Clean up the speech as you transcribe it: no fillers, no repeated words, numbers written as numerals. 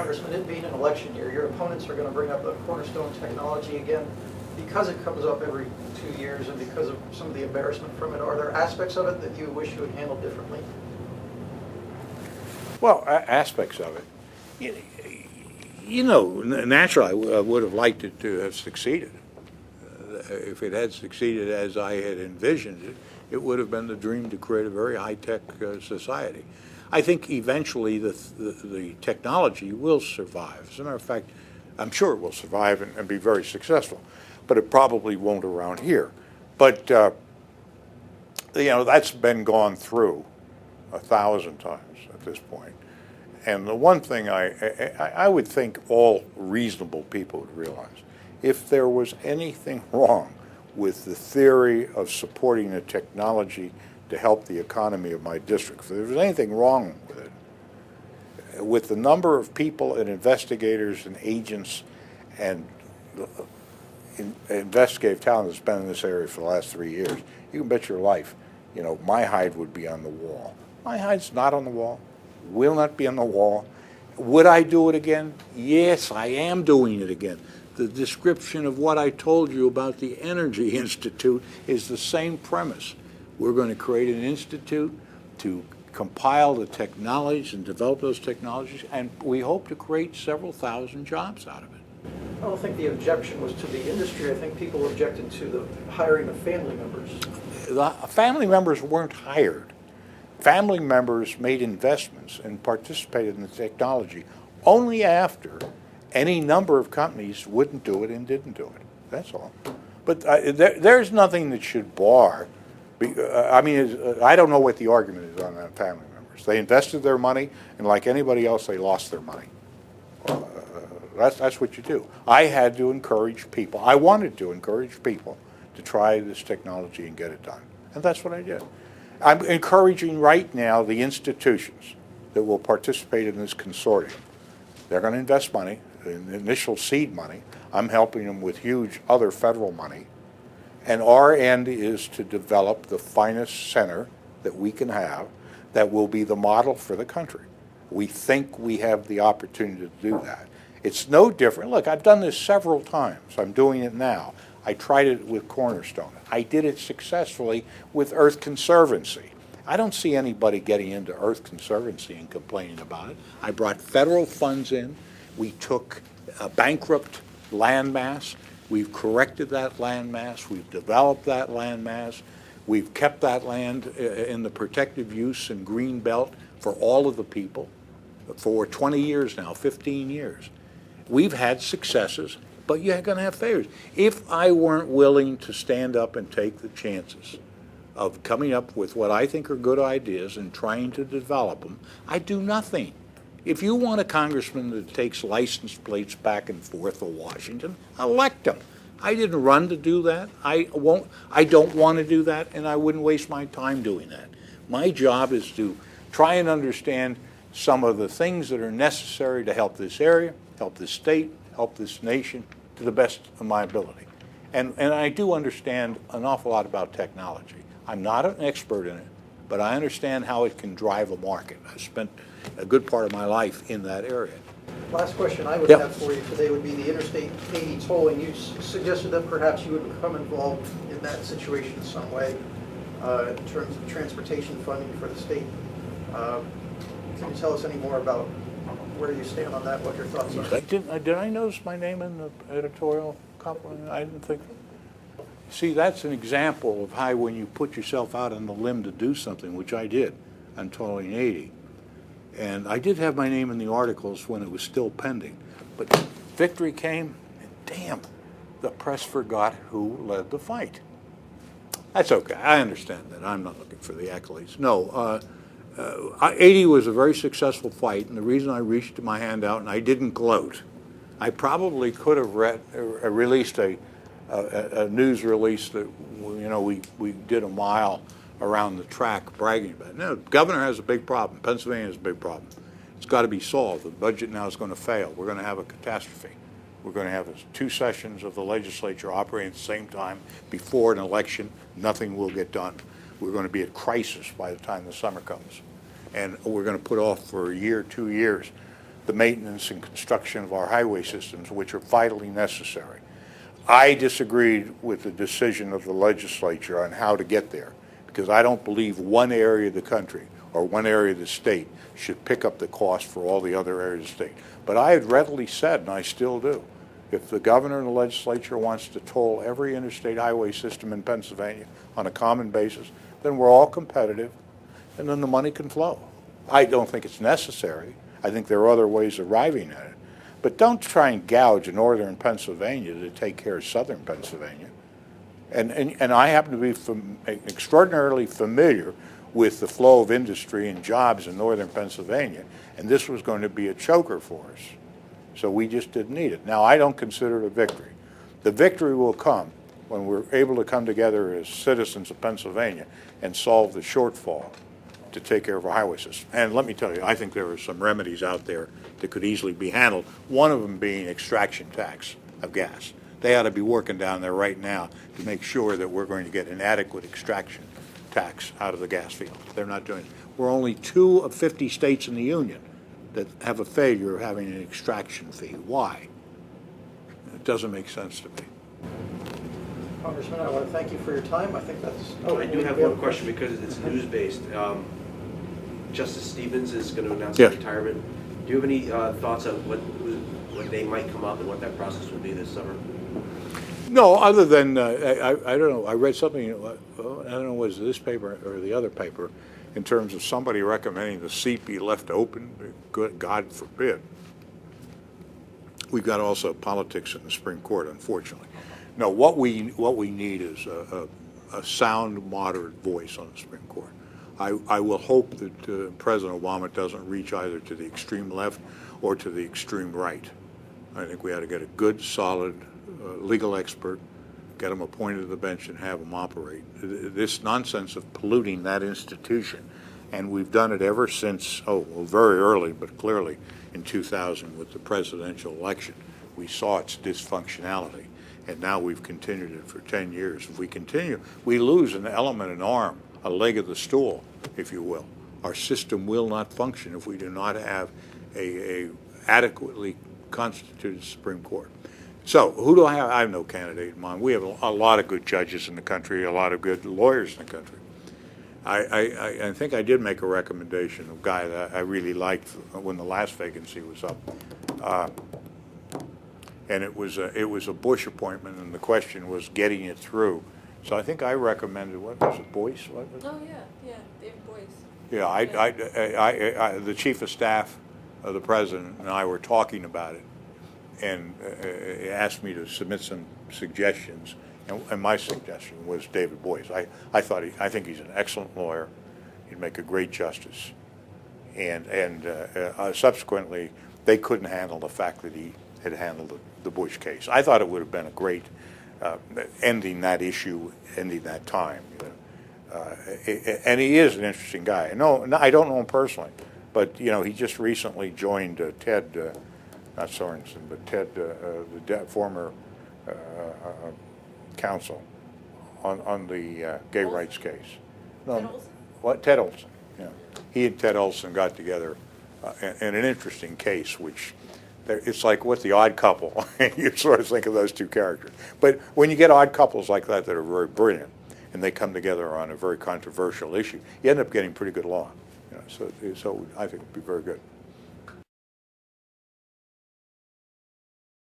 Congressman, it being an election year, your opponents are going to bring up the Cornerstone technology again. Because it comes up every 2 years and because of some of the embarrassment from it, are there aspects of it that you wish you had handled differently? Well, aspects of it. Naturally, I would have liked it to have succeeded. If it had succeeded as I had envisioned it, it would have been the dream to create a very high-tech society. I think eventually the technology will survive. As a matter of fact, I'm sure it will survive and be very successful, but it probably won't around here. But, that's been gone through 1,000 times at this point. And the one thing I would think all reasonable people would realize, if there was anything wrong with the theory of supporting a technology to help the economy of my district, if there was anything wrong with it, with the number of people and investigators and agents and investigative talent that's been in this area for the last 3 years, you can bet your life, my hide would be on the wall. My hide's not on the wall, will not be on the wall. Would I do it again? Yes, I am doing it again. The description of what I told you about the Energy Institute is the same premise. We're going to create an institute to compile the technologies and develop those technologies, and we hope to create several thousand jobs out of it. I don't think the objection was to the industry. I think people objected to the hiring of family members. The family members weren't hired. Family members made investments and participated in the technology only after any number of companies wouldn't do it and didn't do it. That's all. But there's nothing that should bar. I don't know what the argument is on that family members. They invested their money, and like anybody else, they lost their money. That's what you do. I had to encourage people. I wanted to encourage people to try this technology and get it done. And that's what I did. I'm encouraging right now the institutions that will participate in this consortium. They're going to invest money, initial seed money. I'm helping them with huge other federal money. And our end is to develop the finest center that we can have that will be the model for the country. We think we have the opportunity to do that. It's no different. Look, I've done this several times. I'm doing it now. I tried it with Cornerstone. I did it successfully with Earth Conservancy. I don't see anybody getting into Earth Conservancy and complaining about it. I brought federal funds in. We took a bankrupt landmass. We've corrected that landmass. We've developed that landmass. We've kept that land in the protective use and green belt for all of the people for 20 years now, 15 years. We've had successes, but you're going to have failures. If I weren't willing to stand up and take the chances of coming up with what I think are good ideas and trying to develop them, I'd do nothing. If you want a congressman that takes license plates back and forth to Washington, elect him. I didn't run to do that. I don't want to do that, and I wouldn't waste my time doing that. My job is to try and understand some of the things that are necessary to help this area, help this state, help this nation to the best of my ability. And I do understand an awful lot about technology. I'm not an expert in it, but I understand how it can drive a market. I spent a good part of my life in that area. Last question I would have for you today would be the Interstate 80 tolling. You suggested that perhaps you would become involved in that situation in some way in terms of transportation funding for the state. Can you tell us any more about where you stand on that, what your thoughts are? Did I notice my name in the editorial compliment? I didn't think. See, that's an example of how when you put yourself out on the limb to do something, which I did on tolling 80. And I did have my name in the articles when it was still pending. But victory came, and damn, the press forgot who led the fight. That's okay. I understand that. I'm not looking for the accolades. No, 80 was a very successful fight, and the reason I reached my hand out and I didn't gloat, I probably could have released a news release that we did a mile around the track bragging about it. No, the governor has a big problem. Pennsylvania has a big problem. It's got to be solved. The budget now is going to fail. We're going to have a catastrophe. We're going to have 2 sessions of the legislature operating at the same time before an election. Nothing will get done. We're going to be at crisis by the time the summer comes. And we're going to put off for a year, 2 years, the maintenance and construction of our highway systems, which are vitally necessary. I disagreed with the decision of the legislature on how to get there, because I don't believe one area of the country or one area of the state should pick up the cost for all the other areas of the state. But I had readily said, and I still do, if the governor and the legislature wants to toll every interstate highway system in Pennsylvania on a common basis, then we're all competitive, and then the money can flow. I don't think it's necessary. I think there are other ways of arriving at it. But don't try and gouge northern Pennsylvania to take care of southern Pennsylvania. And I happen to be extraordinarily familiar with the flow of industry and jobs in northern Pennsylvania, and this was going to be a choker for us. So we just didn't need it. Now, I don't consider it a victory. The victory will come when we're able to come together as citizens of Pennsylvania and solve the shortfall to take care of our highway system. And let me tell you, I think there are some remedies out there that could easily be handled, one of them being extraction tax of gas. They ought to be working down there right now to make sure that we're going to get an adequate extraction tax out of the gas field. They're not doing it. We're only 2 of 50 states in the union that have a failure of having an extraction fee. Why? It doesn't make sense to me. Congressman, I want to thank you for your time. I think that's... Oh, I do have one question because it's news-based. Justice Stevens is going to announce his retirement. Do you have any thoughts on what day might come up and what that process will be this summer? No, other than, I don't know, I read something, I don't know, was it this paper or the other paper, in terms of somebody recommending the seat be left open. Good God forbid. We've got also politics in the Supreme Court, unfortunately. No, what we need is a sound, moderate voice on the Supreme Court. I will hope that President Obama doesn't reach either to the extreme left or to the extreme right. I think we ought to get a good, solid legal expert, get him appointed to the bench and have him operate. This nonsense of polluting that institution, and we've done it ever since, very early, but clearly in 2000 with the presidential election. We saw its dysfunctionality, and now we've continued it for 10 years. If we continue, we lose an element, an arm, a leg of the stool, if you will. Our system will not function if we do not have a adequately constituted Supreme Court. So, who do I have? I have no candidate in mind. We have a lot of good judges in the country, a lot of good lawyers in the country. I think I did make a recommendation of a guy that I really liked when the last vacancy was up. And it was a Bush appointment, and the question was getting it through. So I think I recommended, what was it, Boyce? What was it? Oh, yeah, David Boyce. Yeah, the chief of staff of the president and I were talking about it, and asked me to submit some suggestions, and my suggestion was David Boyce. I think he's an excellent lawyer. He'd make a great justice, and subsequently they couldn't handle the fact that he had handled the Bush case. I thought it would have been a great ending that issue, ending that time. And he is an interesting guy. No, I don't know him personally, but he just recently joined Ted. Not Sorensen, but Ted, the former counsel on the gay rights case. No, Ted Olson? What? Ted Olson. Yeah, he and Ted Olson got together in an interesting case, which it's like what the Odd Couple. You sort of think of those two characters. But when you get odd couples like that are very brilliant, and they come together on a very controversial issue, you end up getting pretty good law. So I think it'd be very good.